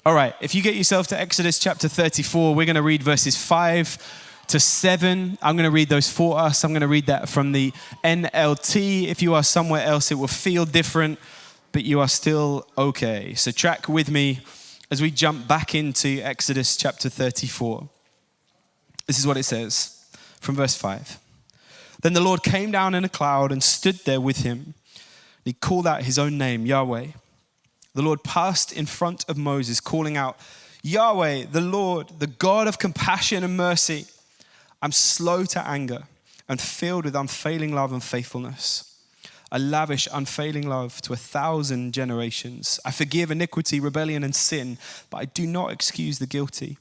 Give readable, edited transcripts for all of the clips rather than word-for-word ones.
All right, if you get yourself to Exodus chapter 34, we're going to read verses 5 to 7. I'm going to read those for us. I'm going to read that from the NLT. If you are somewhere else, it will feel different, but you are still okay. So track with me as we jump back into Exodus chapter 34. This is what it says from verse 5. Then the Lord came down in a cloud and stood there with him. He called out his own name, Yahweh. The Lord passed in front of Moses, calling out, Yahweh, the Lord, the God of compassion and mercy. I'm slow to anger and filled with unfailing love and faithfulness. I lavish unfailing love to 1,000 generations. I forgive iniquity, rebellion, and sin, but I do not excuse the guilty.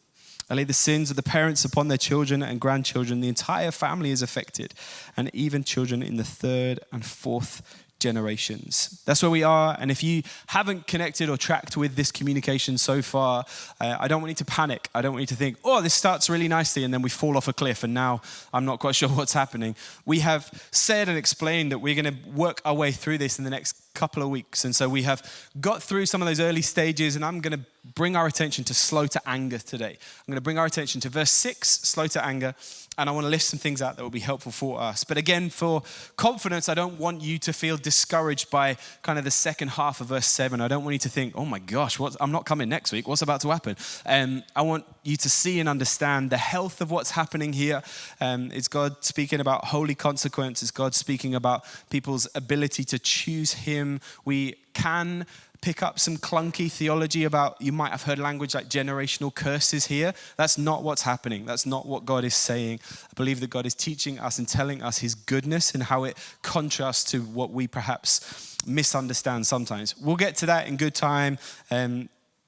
I lay the sins of the parents upon their children and grandchildren. The entire family is affected, and even children in the third and fourth generations. That's where we are. And if you haven't connected or tracked with this communication so far, I don't want you to panic. I don't want you to think, oh, this starts really nicely and then we fall off a cliff and now I'm not quite sure what's happening. We have said and explained that we're going to work our way through this in the next couple of weeks. And so we have got through some of those early stages, and I'm going to bring our attention to slow to anger today. I'm going to bring our attention to verse 6, slow to anger, and I want to lift some things out that will be helpful for us. But again, for confidence, I don't want you to feel discouraged by kind of the second half of verse 7. I don't want you to think, oh my gosh, I'm not coming next week. What's about to happen? I want you to see and understand the health of what's happening here. It's God speaking about holy consequence. It's God speaking about people's ability to choose him. We can pick up some clunky theology about, you might have heard language like generational curses here. That's not what's happening. That's not what God is saying. I believe that God is teaching us and telling us his goodness and how it contrasts to what we perhaps misunderstand sometimes. We'll get to that in good time.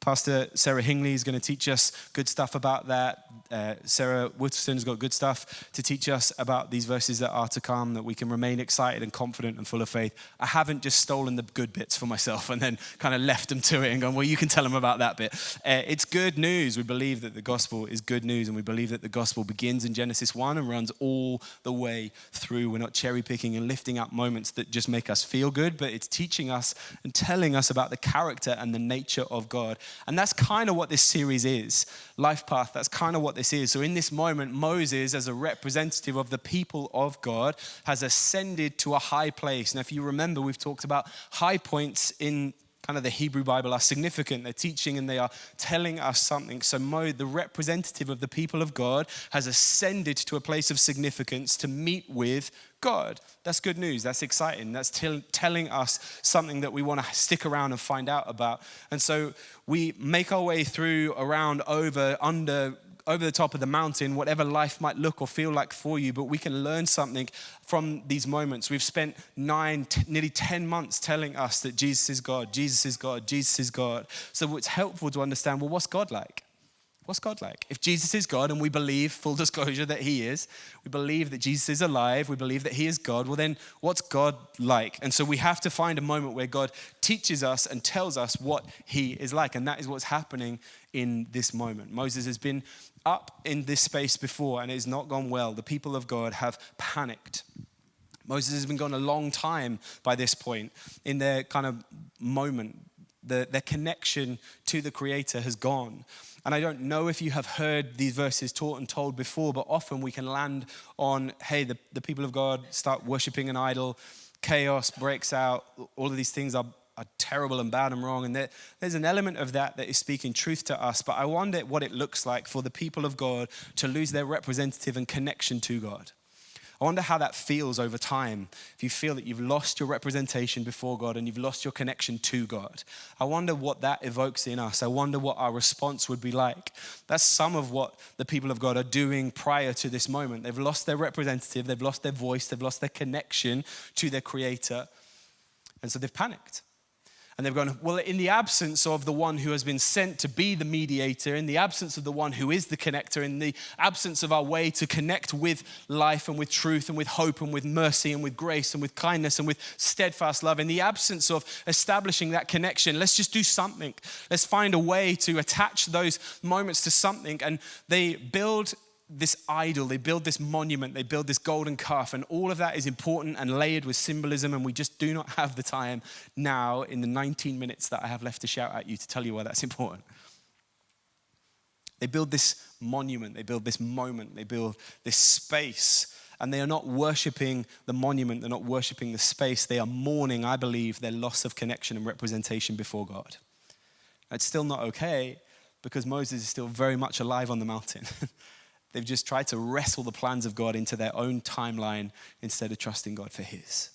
Pastor Sarah Hingley is going to teach us good stuff about that. Sarah Woodston's got good stuff to teach us about these verses that are to come, that we can remain excited and confident and full of faith. I haven't just stolen the good bits for myself and then kind of left them to it and gone, well, you can tell them about that bit. It's good news. We believe that the gospel is good news, and we believe that the gospel begins in Genesis 1 and runs all the way through. We're not cherry picking and lifting up moments that just make us feel good, but it's teaching us and telling us about the character and the nature of God. And that's kind of what this series is. Life Path, that's kind of what this is. So in this moment, Moses, as a representative of the people of God, has ascended to a high place. Now, if you remember, we've talked about high points in kind of the Hebrew Bible are significant. They're teaching and they are telling us something. So the representative of the people of God, has ascended to a place of significance to meet with God. That's good news. That's exciting. That's telling us something that we want to stick around and find out about. And so we make our way through, around, over, under, over the top of the mountain, whatever life might look or feel like for you, but we can learn something from these moments. We've spent nearly 10 months telling us that Jesus is God, Jesus is God, Jesus is God. So it's helpful to understand, well, what's God like? What's God like? If Jesus is God, and we believe, full disclosure, that he is, we believe that Jesus is alive, we believe that he is God, well then, what's God like? And so we have to find a moment where God teaches us and tells us what he is like, and that is what's happening in this moment. Moses has been up in this space before, and it has not gone well. The people of God have panicked. Moses has been gone a long time by this point in their kind of moment. Their connection to the Creator has gone. And I don't know if you have heard these verses taught and told before, but often we can land on, hey, the people of God start worshiping an idol, chaos breaks out, all of these things are terrible and bad and wrong. And there's an element of that is speaking truth to us. But I wonder what it looks like for the people of God to lose their representative and connection to God. I wonder how that feels over time. If you feel that you've lost your representation before God and you've lost your connection to God, I wonder what that evokes in us. I wonder what our response would be like. That's some of what the people of God are doing prior to this moment. They've lost their representative, they've lost their voice, they've lost their connection to their Creator. And so they've panicked. And they've gone, well, in the absence of the one who has been sent to be the mediator, in the absence of the one who is the connector, in the absence of our way to connect with life and with truth and with hope and with mercy and with grace and with kindness and with steadfast love, in the absence of establishing that connection, let's just do something. Let's find a way to attach those moments to something. And they build this idol, they build this monument, they build this golden calf, and all of that is important and layered with symbolism, and we just do not have the time now in the 19 minutes that I have left to shout at you to tell you why that's important. They build this monument, they build this moment, they build this space, and they are not worshiping the monument, they're not worshiping the space, they are mourning, I believe, their loss of connection and representation before God. It's still not okay, because Moses is still very much alive on the mountain. They've just tried to wrestle the plans of God into their own timeline instead of trusting God for his.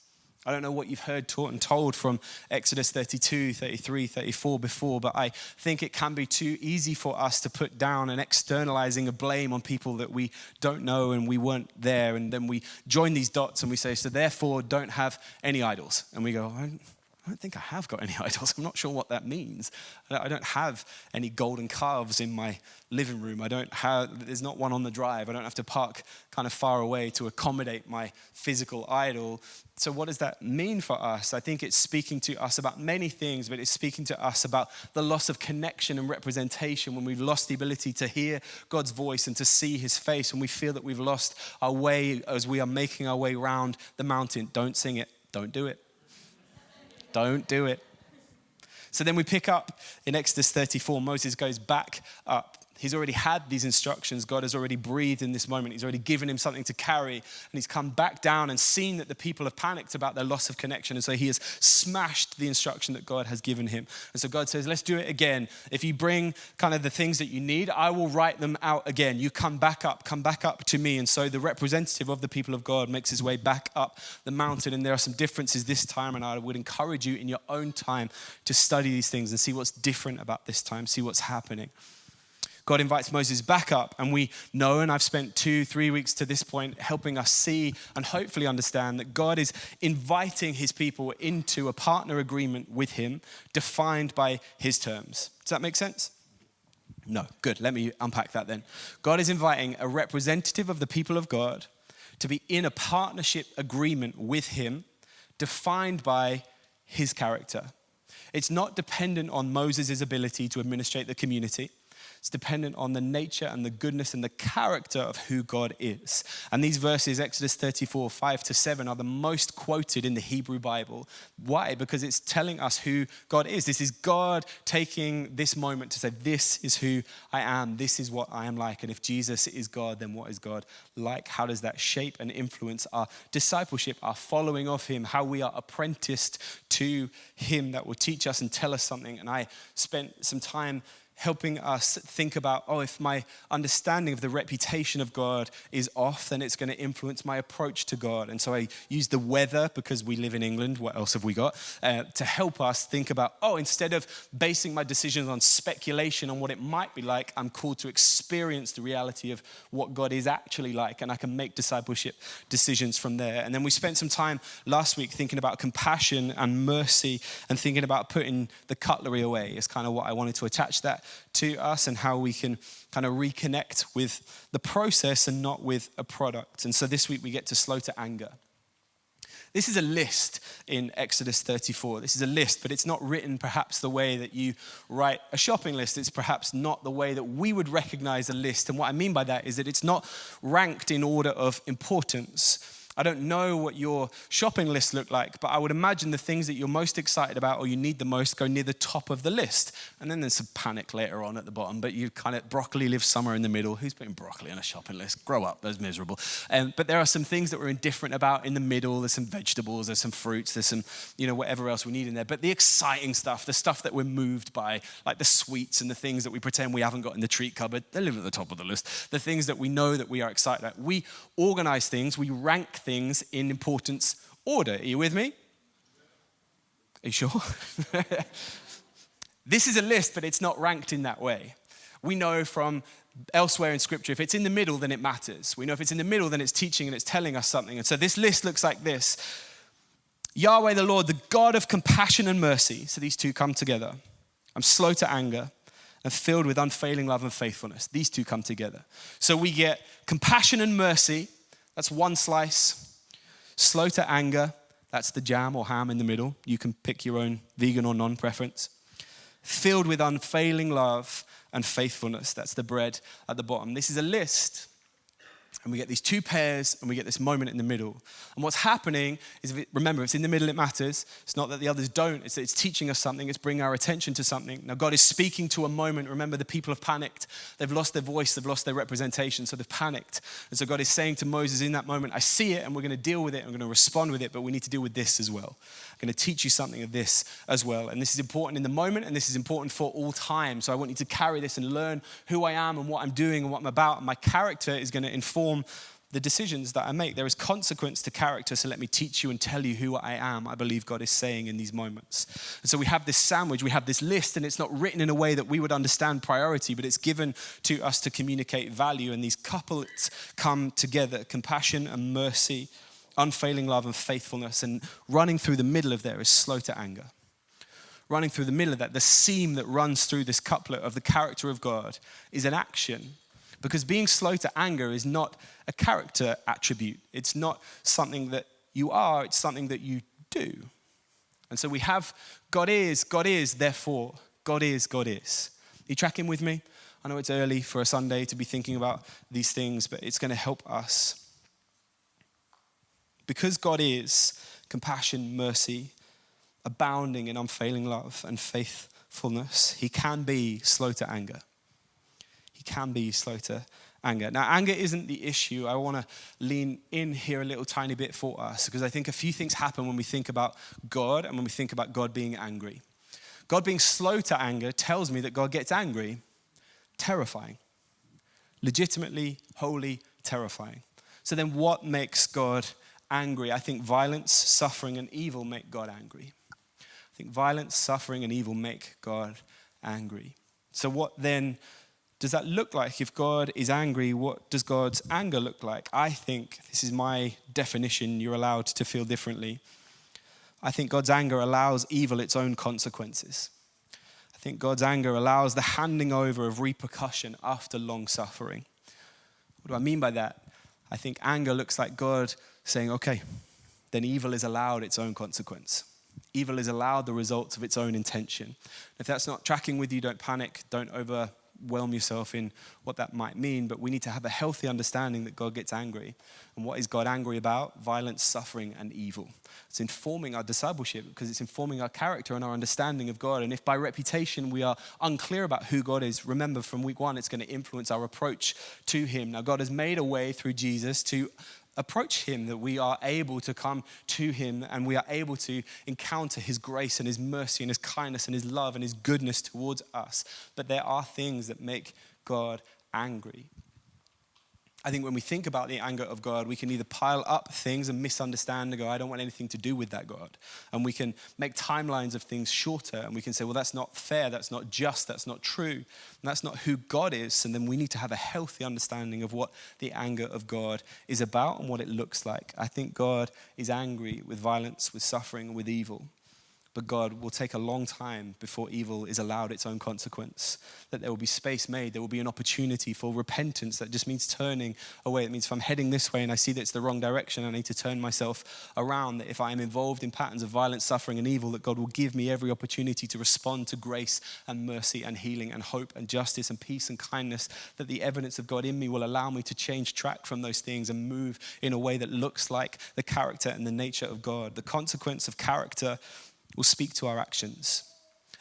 I don't know what you've heard taught and told from Exodus 32, 33, 34 before, but I think it can be too easy for us to put down an externalizing of blame on people that we don't know and we weren't there. And then we join these dots and we say, so therefore don't have any idols. And we go, I don't think I have got any idols. I'm not sure what that means. I don't have any golden calves in my living room. There's not one on the drive. I don't have to park kind of far away to accommodate my physical idol. So what does that mean for us? I think it's speaking to us about many things, but it's speaking to us about the loss of connection and representation when we've lost the ability to hear God's voice and to see his face, when we feel that we've lost our way as we are making our way around the mountain. Don't sing it. Don't do it. Don't do it. So then we pick up in Exodus 34. Moses goes back up. He's already had these instructions. God has already breathed in this moment. He's already given him something to carry. And he's come back down and seen that the people have panicked about their loss of connection. And so he has smashed the instruction that God has given him. And so God says, let's do it again. If you bring kind of the things that you need, I will write them out again. You come back up to me. And so the representative of the people of God makes his way back up the mountain. And there are some differences this time. And I would encourage you in your own time to study these things and see what's different about this time, see what's happening. God invites Moses back up, and we know, and I've spent 2-3 weeks to this point helping us see and hopefully understand that God is inviting his people into a partner agreement with him defined by his terms. Does that make sense? No. Good. Let me unpack that then. God is inviting a representative of the people of God to be in a partnership agreement with him defined by his character. It's not dependent on Moses' ability to administrate the community. It's dependent on the nature and the goodness and the character of who God is. And these verses, Exodus 34, 5-7, are the most quoted in the Hebrew Bible. Why? Because it's telling us who God is. This is God taking this moment to say, this is who I am. This is what I am like. And if Jesus is God, then what is God like? How does that shape and influence our discipleship, our following of him, how we are apprenticed to him that will teach us and tell us something? And I spent some time helping us think about, if my understanding of the reputation of God is off, then it's going to influence my approach to God. And so I use the weather, because we live in England, what else have we got, to help us think about, instead of basing my decisions on speculation on what it might be like, I'm called to experience the reality of what God is actually like, and I can make discipleship decisions from there. And then we spent some time last week thinking about compassion and mercy and thinking about putting the cutlery away. It's kind of what I wanted to attach that to us, and how we can kind of reconnect with the process and not with a product. And so this week we get to slow to anger. This is a list in Exodus 34. This is a list, but it's not written perhaps the way that you write a shopping list. It's perhaps not the way that we would recognize a list. And what I mean by that is that it's not ranked in order of importance. I don't know what your shopping list look like, but I would imagine the things that you're most excited about or you need the most go near the top of the list. And then there's some panic later on at the bottom, but you kind of, broccoli lives somewhere in the middle. Who's putting broccoli on a shopping list? Grow up, that's miserable. But there are some things that we're indifferent about in the middle. There's some vegetables, there's some fruits, there's some, whatever else we need in there. But the exciting stuff, the stuff that we're moved by, like the sweets and the things that we pretend we haven't got in the treat cupboard, they live at the top of the list. The things that we know that we are excited about. We organize things, we rank things in importance order. Are you with me? Are you sure? This is a list, but it's not ranked in that way. We know from elsewhere in Scripture, if it's in the middle, then it matters. We know if it's in the middle, then it's teaching and it's telling us something. And so this list looks like this. Yahweh the Lord, the God of compassion and mercy. So these two come together. I'm slow to anger and filled with unfailing love and faithfulness. These two come together. So we get compassion and mercy. That's one slice. Slow to anger, that's the jam or ham in the middle. You can pick your own vegan or non-preference. Filled with unfailing love and faithfulness, that's the bread at the bottom. This is a list. And we get these two pairs, and we get this moment in the middle. And what's happening is, remember, it's in the middle it matters. It's not that the others don't. It's that it's teaching us something. It's bringing our attention to something. Now, God is speaking to a moment. Remember, the people have panicked. They've lost their voice. They've lost their representation. So they've panicked. And so God is saying to Moses in that moment, I see it, and we're going to deal with it. I'm going to respond with it, but we need to deal with this as well. I'm going to teach you something of this as well. And this is important in the moment, and this is important for all time. So I want you to carry this and learn who I am and what I'm doing and what I'm about. And my character is going to inform the decisions that I make. There is consequence to character, so let me teach you and tell you who I am, I believe God is saying in these moments. And so we have this sandwich, we have this list, and it's not written in a way that we would understand priority, but it's given to us to communicate value. And these couplets come together: compassion and mercy, unfailing love and faithfulness. And running through the middle of there is slow to anger. Running through the middle of that, the seam that runs through this couplet of the character of God is an action. Because being slow to anger is not a character attribute. It's not something that you are, it's something that you do. And so we have God is, therefore, God is, God is. Are you tracking with me? I know it's early for a Sunday to be thinking about these things, but it's going to help us. Because God is compassion, mercy, abounding in unfailing love and faithfulness, he can be slow to anger. Can be slow to anger. Now, anger isn't the issue. I want to lean in here a little tiny bit for us, because I think a few things happen when we think about God and when we think about God being angry. God being slow to anger tells me that God gets angry. Terrifying. Legitimately, wholly terrifying. So then what makes God angry? I think violence, suffering, and evil make God angry. I think violence, suffering, and evil make God angry. So what then does that look like? If God is angry, what does God's anger look like? I think, this is my definition, you're allowed to feel differently. I think God's anger allows evil its own consequences. I think God's anger allows the handing over of repercussion after long suffering. What do I mean by that? I think anger looks like God saying, okay, then evil is allowed its own consequence. Evil is allowed the results of its own intention. If that's not tracking with you, don't panic, don't overwhelm yourself in what that might mean, but we need to have a healthy understanding that God gets angry. And what is God angry about? Violence, suffering, and evil. It's informing our discipleship because it's informing our character and our understanding of God. And if by reputation we are unclear about who God is, remember from week 1, it's going to influence our approach to him. Now, God has made a way through Jesus to approach him, that we are able to come to him and we are able to encounter his grace and his mercy and his kindness and his love and his goodness towards us. But there are things that make God angry. I think when we think about the anger of God, we can either pile up things and misunderstand and go, I don't want anything to do with that God. And we can make timelines of things shorter and we can say, well, that's not fair, that's not just, that's not true, and that's not who God is. And then we need to have a healthy understanding of what the anger of God is about and what it looks like. I think God is angry with violence, with suffering, with evil. But God will take a long time before evil is allowed its own consequence. That there will be space made. There will be an opportunity for repentance. That just means turning away. It means if I'm heading this way and I see that it's the wrong direction, I need to turn myself around. That if I am involved in patterns of violence, suffering, and evil, that God will give me every opportunity to respond to grace and mercy and healing and hope and justice and peace and kindness. That the evidence of God in me will allow me to change track from those things and move in a way that looks like the character and the nature of God. The consequence of character will speak to our actions.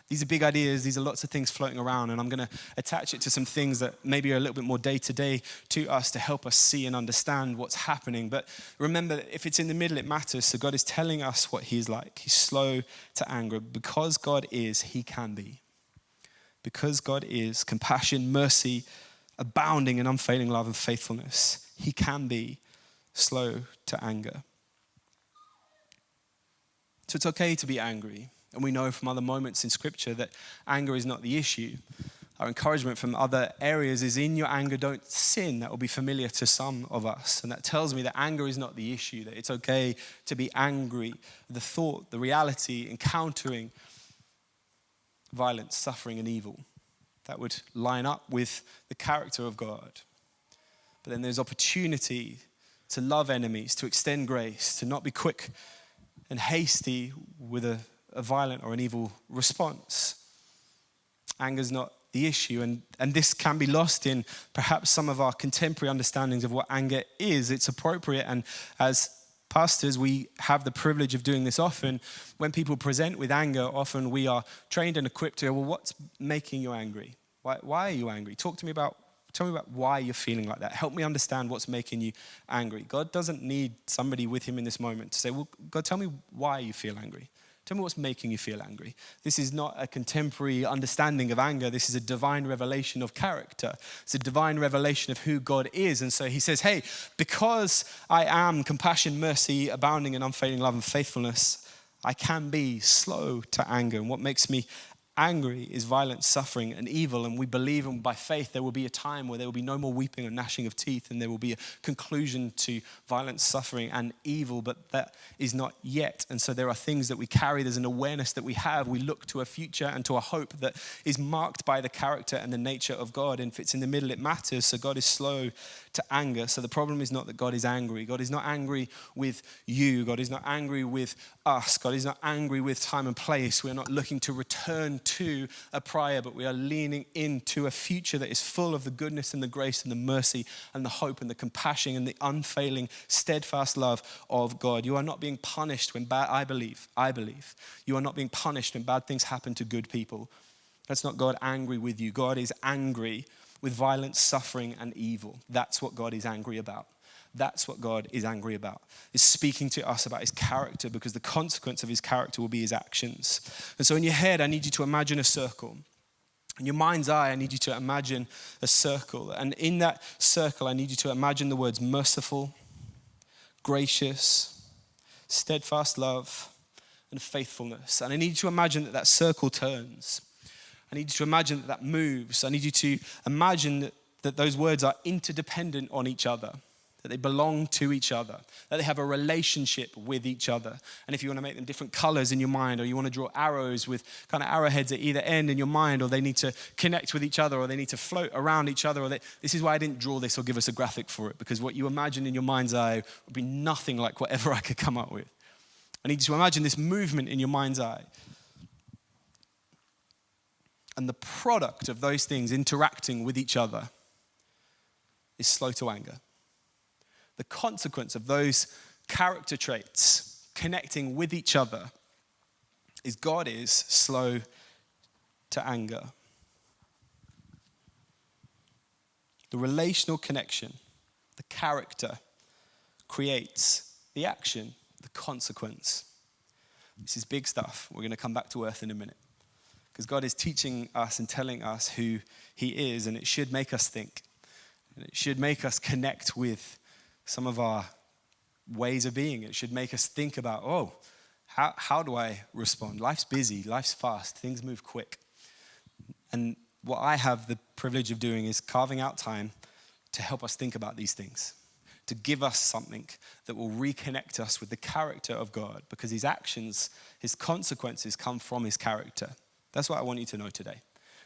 These are big ideas. These are lots of things floating around, and I'm going to attach it to some things that maybe are a little bit more day-to-day to us to help us see and understand what's happening. But remember, if it's in the middle, it matters. So God is telling us what he's like. He's slow to anger. Because God is, he can be. Because God is compassion, mercy, abounding in unfailing love and faithfulness, he can be slow to anger. So it's okay to be angry. And we know from other moments in Scripture that anger is not the issue. Our encouragement from other areas is in your anger, don't sin. That will be familiar to some of us. And that tells me that anger is not the issue, that it's okay to be angry. The thought, the reality, encountering violence, suffering, and evil. That would line up with the character of God. But then there's opportunity to love enemies, to extend grace, to not be quick and hasty with a violent or an evil response. Anger's not the issue. And this can be lost in perhaps some of our contemporary understandings of what anger is. It's appropriate. And as pastors, we have the privilege of doing this often. When people present with anger, often we are trained and equipped to go, well, what's making you angry? Why are you angry? Tell me about why you're feeling like that. Help me understand what's making you angry. God doesn't need somebody with him in this moment to say, well, God, tell me why you feel angry. Tell me what's making you feel angry. This is not a contemporary understanding of anger. This is a divine revelation of character. It's a divine revelation of who God is. And so he says, hey, because I am compassion, mercy, abounding in unfailing love and faithfulness, I can be slow to anger. And what makes me angry is violence, suffering, and evil. And we believe, and by faith, there will be a time where there will be no more weeping and gnashing of teeth, and there will be a conclusion to violence, suffering, and evil, but that is not yet. And so there are things that we carry. There's an awareness that we have. We look to a future and to a hope that is marked by the character and the nature of God. And if it's in the middle, it matters. So God is slow to anger. So the problem is not that God is angry. God is not angry with you. God is not angry with us. God is not angry with time and place. We're not looking to return to a prior, but we are leaning into a future that is full of the goodness and the grace and the mercy and the hope and the compassion and the unfailing, steadfast love of God. You are not being punished when I believe, you are not being punished when bad things happen to good people. That's not God angry with you. God is angry with violence, suffering, and evil. That's what God is angry about. That's what God is angry about, is speaking to us about his character, because the consequence of his character will be his actions. And so in your head, I need you to imagine a circle. In your mind's eye, I need you to imagine a circle. And in that circle, I need you to imagine the words merciful, gracious, steadfast love, and faithfulness. And I need you to imagine that that circle turns. I need you to imagine that that moves. I need you to imagine that those words are interdependent on each other, that they belong to each other, that they have a relationship with each other. And if you want to make them different colors in your mind, or you want to draw arrows with kind of arrowheads at either end in your mind, or they need to connect with each other, or they need to float around each other, this is why I didn't draw this or give us a graphic for it, because what you imagine in your mind's eye would be nothing like whatever I could come up with. I need you to imagine this movement in your mind's eye. And the product of those things interacting with each other is slow to anger. The consequence of those character traits connecting with each other is God is slow to anger. The relational connection, the character, creates the action, the consequence. This is big stuff. We're going to come back to earth in a minute, because God is teaching us and telling us who he is, and it should make us think. And it should make us connect with some of our ways of being. It should make us think about, how do I respond? Life's busy, life's fast, things move quick. And what I have the privilege of doing is carving out time to help us think about these things, to give us something that will reconnect us with the character of God, because his actions, his consequences come from his character. That's what I want you to know today.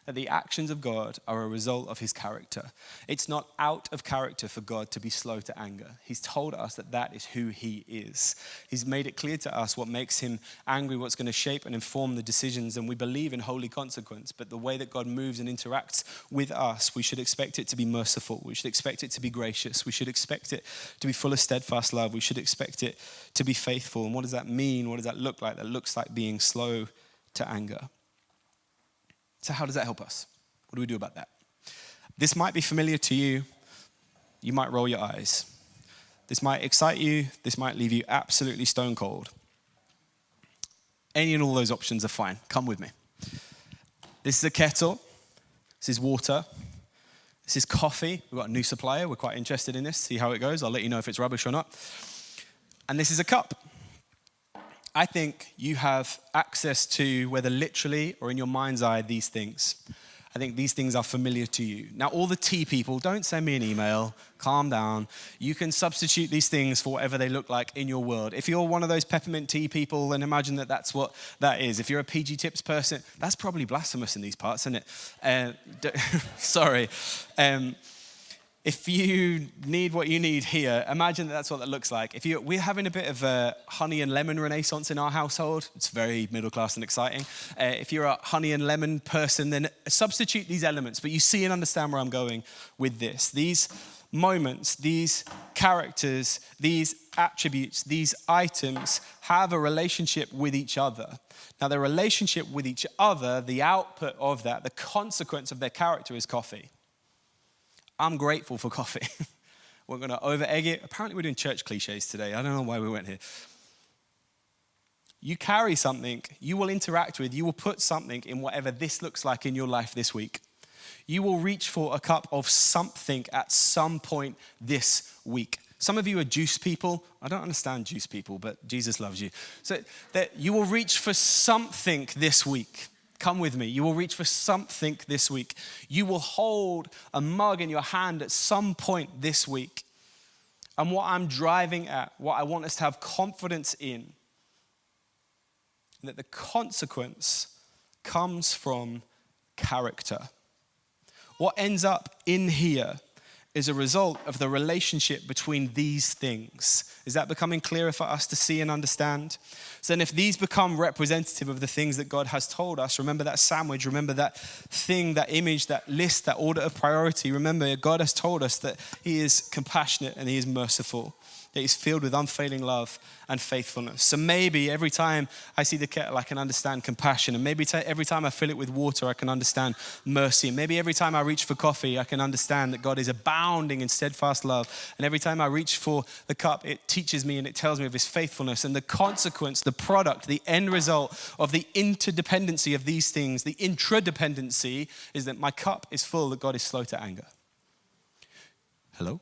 That the actions of God are a result of his character. It's not out of character for God to be slow to anger. He's told us that that is who he is. He's made it clear to us what makes him angry, what's going to shape and inform the decisions, and we believe in holy consequence. But the way that God moves and interacts with us, we should expect it to be merciful. We should expect it to be gracious. We should expect it to be full of steadfast love. We should expect it to be faithful. And what does that mean? What does that look like? That looks like being slow to anger. So how does that help us? What do we do about that? This might be familiar to you. You might roll your eyes. This might excite you. This might leave you absolutely stone cold. Any and all those options are fine. Come with me. This is a kettle. This is water. This is coffee. We've got a new supplier. We're quite interested in this. See how it goes. I'll let you know if it's rubbish or not. And this is a cup. I think you have access to, whether literally or in your mind's eye, these things. I think these things are familiar to you. Now, all the tea people, don't send me an email. Calm down. You can substitute these things for whatever they look like in your world. If you're one of those peppermint tea people, then imagine that that's what that is. If you're a PG Tips person, that's probably blasphemous in these parts, isn't it? Sorry. If you need what you need here, imagine that's what that looks like. We're having a bit of a honey and lemon renaissance in our household. It's very middle class and exciting. If you're a honey and lemon person, then substitute these elements. But you see and understand where I'm going with this. These moments, these characters, these attributes, these items have a relationship with each other. Now, their relationship with each other, the output of that, the consequence of their character is coffee. I'm grateful for coffee. We're going to over-egg it. Apparently, we're doing church cliches today. I don't know why we went here. You carry something, you will interact with, you will put something in whatever this looks like in your life this week. You will reach for a cup of something at some point this week. Some of you are juice people. I don't understand juice people, but Jesus loves you. So that you will reach for something this week. Come with me. You will reach for something this week. You will hold a mug in your hand at some point this week. And what I'm driving at, what I want us to have confidence in, that the consequence comes from character. What ends up in here is a result of the relationship between these things. Is that becoming clearer for us to see and understand? So then if these become representative of the things that God has told us, remember that sandwich, remember that thing, that image, that list, that order of priority. Remember, God has told us that he is compassionate and he is merciful, that he's filled with unfailing love and faithfulness. So maybe every time I see the kettle, I can understand compassion. And maybe every time I fill it with water, I can understand mercy. And maybe every time I reach for coffee, I can understand that God is abounding in steadfast love. And every time I reach for the cup, it teaches me and it tells me of his faithfulness. And the consequence, the product, the end result of the interdependency of these things, the intradependency, is that my cup is full, that God is slow to anger. Hello?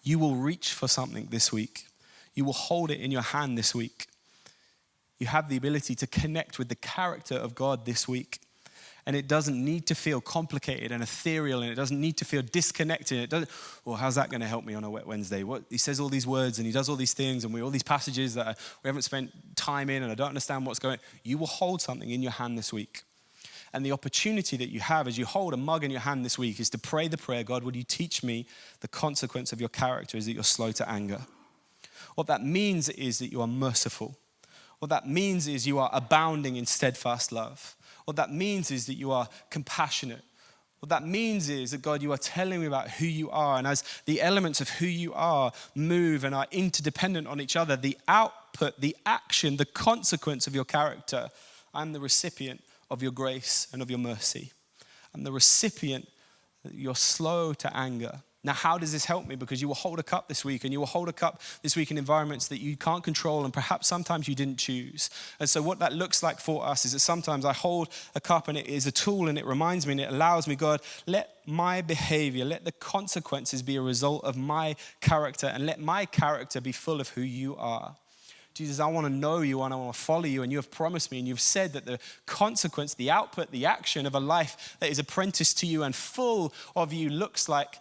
You will reach for something this week. You will hold it in your hand this week. You have the ability to connect with the character of God this week. And it doesn't need to feel complicated and ethereal, and it doesn't need to feel disconnected. It doesn't, well, how's that going to help me on a wet Wednesday? He says all these words and he does all these things and all these passages that we haven't spent time in and I don't understand what's going on. You will hold something in your hand this week. And the opportunity that you have as you hold a mug in your hand this week is to pray the prayer, God, would you teach me the consequence of your character is that you're slow to anger. What that means is that you are merciful. What that means is you are abounding in steadfast love. What that means is that you are compassionate. What that means is that, God, you are telling me about who you are. And as the elements of who you are move and are interdependent on each other, the output, the action, the consequence of your character, I'm the recipient of your grace and of your mercy. I'm the recipient that you're slow to anger. Now, how does this help me? Because you will hold a cup this week, and you will hold a cup this week in environments that you can't control, and perhaps sometimes you didn't choose. And so what that looks like for us is that sometimes I hold a cup and it is a tool and it reminds me and it allows me, God, let my behavior, let the consequences be a result of my character, and let my character be full of who you are. Jesus, I want to know you and I want to follow you, and you have promised me and you've said that the consequence, the output, the action of a life that is apprenticed to you and full of you looks like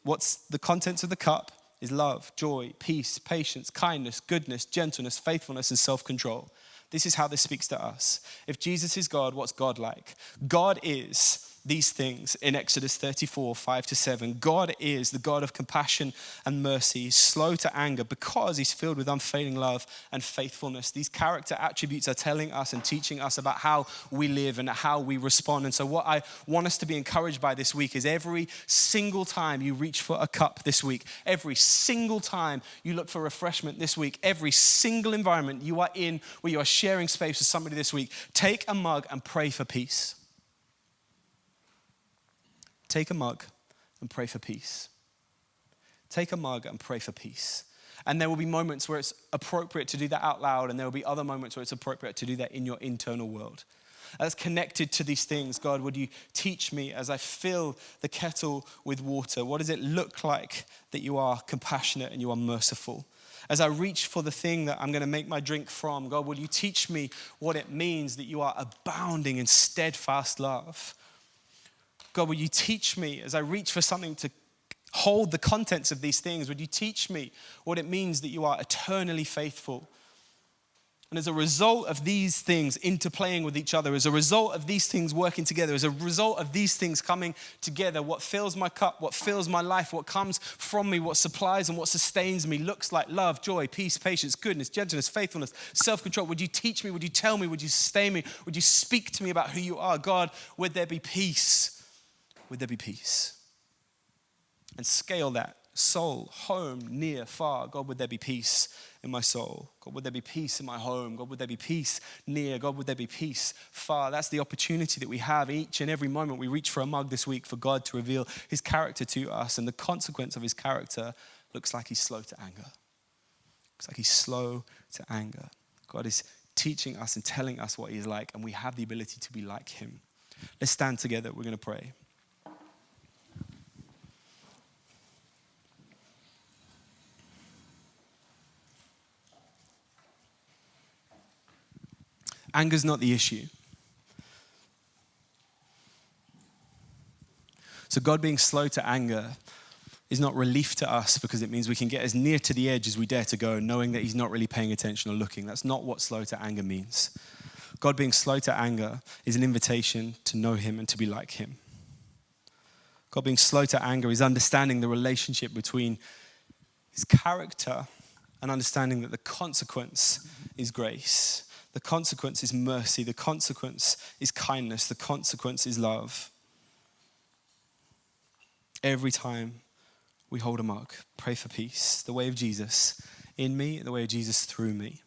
what's the contents of the cup is love, joy, peace, patience, kindness, goodness, gentleness, faithfulness, and self-control. This is how this speaks to us. If Jesus is God, what's God like? God is these things in Exodus 34, 5-7. God is the God of compassion and mercy. He's slow to anger because he's filled with unfailing love and faithfulness. These character attributes are telling us and teaching us about how we live and how we respond. And so what I want us to be encouraged by this week is every single time you reach for a cup this week, every single time you look for refreshment this week, every single environment you are in where you are sharing space with somebody this week, take a mug and pray for peace. Take a mug and pray for peace. Take a mug and pray for peace. And there will be moments where it's appropriate to do that out loud, and there will be other moments where it's appropriate to do that in your internal world. As connected to these things, God, would you teach me as I fill the kettle with water? What does it look like that you are compassionate and you are merciful? As I reach for the thing that I'm going to make my drink from, God, will you teach me what it means that you are abounding in steadfast love? God, will you teach me as I reach for something to hold the contents of these things? Would you teach me what it means that you are eternally faithful? And as a result of these things interplaying with each other, as a result of these things working together, as a result of these things coming together, what fills my cup, what fills my life, what comes from me, what supplies and what sustains me looks like love, joy, peace, patience, goodness, gentleness, faithfulness, self-control. Would you teach me? Would you tell me? Would you sustain me? Would you speak to me about who you are? God, would there be peace? Would there be peace? And scale that. Soul, home, near, far. God, would there be peace in my soul? God, would there be peace in my home? God, would there be peace near? God, would there be peace far? That's the opportunity that we have each and every moment we reach for a mug this week for God to reveal his character to us. And the consequence of his character looks like he's slow to anger. Looks like he's slow to anger. God is teaching us and telling us what he's like, and we have the ability to be like him. Let's stand together. We're going to pray. Anger's not the issue. So God being slow to anger is not relief to us because it means we can get as near to the edge as we dare to go, knowing that he's not really paying attention or looking. That's not what slow to anger means. God being slow to anger is an invitation to know him and to be like him. God being slow to anger is understanding the relationship between his character and understanding that the consequence is grace. The consequence is mercy. The consequence is kindness. The consequence is love. Every time we hold a mug, pray for peace. The way of Jesus in me, the way of Jesus through me.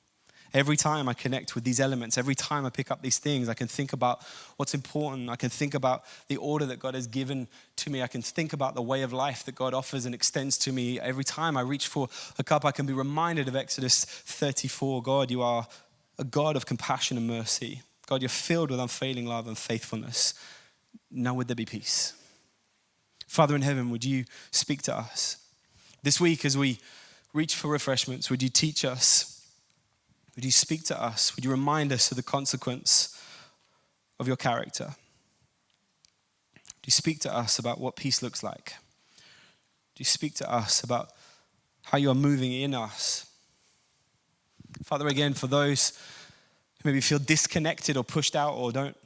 Every time I connect with these elements, every time I pick up these things, I can think about what's important. I can think about the order that God has given to me. I can think about the way of life that God offers and extends to me. Every time I reach for a cup, I can be reminded of Exodus 34. God, you are a God of compassion and mercy. God, you're filled with unfailing love and faithfulness. Now would there be peace? Father in heaven, would you speak to us? This week as we reach for refreshments, would you teach us? Would you speak to us? Would you remind us of the consequence of your character? Would you speak to us about what peace looks like? Would you speak to us about how you are moving in us? Father, again, for those who maybe feel disconnected or pushed out or don't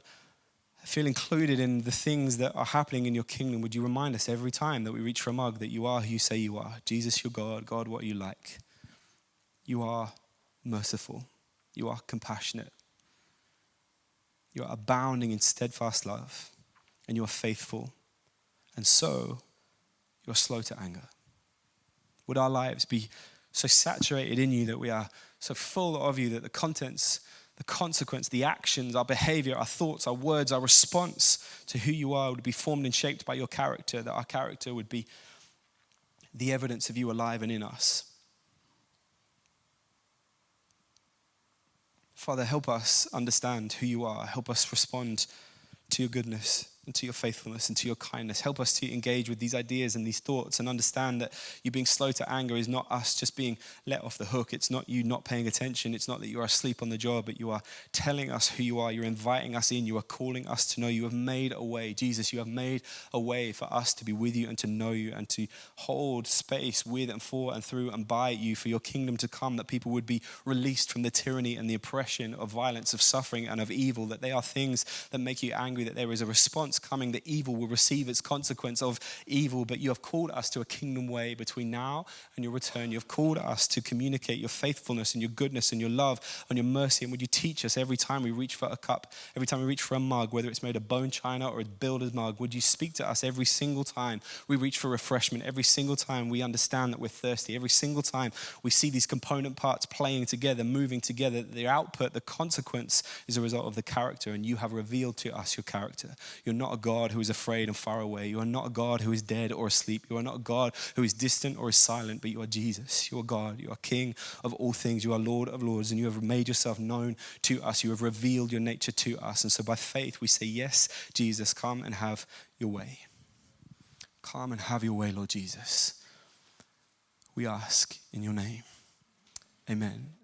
feel included in the things that are happening in your kingdom, would you remind us every time that we reach for a mug that you are who you say you are? Jesus, you're God. God, what are you like? You are merciful. You are compassionate. You are abounding in steadfast love. And you are faithful. And so, you are slow to anger. Would our lives be so saturated in you that we are so full of you that the contents, the consequence, the actions, our behavior, our thoughts, our words, our response to who you are would be formed and shaped by your character, that our character would be the evidence of you alive and in us. Father, help us understand who you are. Help us respond to your goodness and to your faithfulness and to your kindness. Help us to engage with these ideas and these thoughts and understand that you being slow to anger is not us just being let off the hook. It's not you not paying attention. It's not that you are asleep on the job, but you are telling us who you are. You're inviting us in. You are calling us to know you have made a way. Jesus, you have made a way for us to be with you and to know you and to hold space with and for and through and by you for your kingdom to come, that people would be released from the tyranny and the oppression of violence, of suffering and of evil, that they are things that make you angry, that there is a response coming, that evil will receive its consequence of evil, but you have called us to a kingdom way between now and your return. You have called us to communicate your faithfulness and your goodness and your love and your mercy. And would you teach us every time we reach for a cup, every time we reach for a mug, whether it's made of bone china or a builder's mug, would you speak to us every single time we reach for refreshment, every single time we understand that we're thirsty, every single time we see these component parts playing together, moving together, the output, the consequence is a result of the character, and you have revealed to us your character. You're not a God who is afraid and far away. You are not a God who is dead or asleep. You are not a God who is distant or is silent, but you are Jesus. You are God. You are King of all things. You are Lord of lords, and you have made yourself known to us. You have revealed your nature to us. And so by faith, we say, yes, Jesus, come and have your way. Come and have your way, Lord Jesus. We ask in your name. Amen.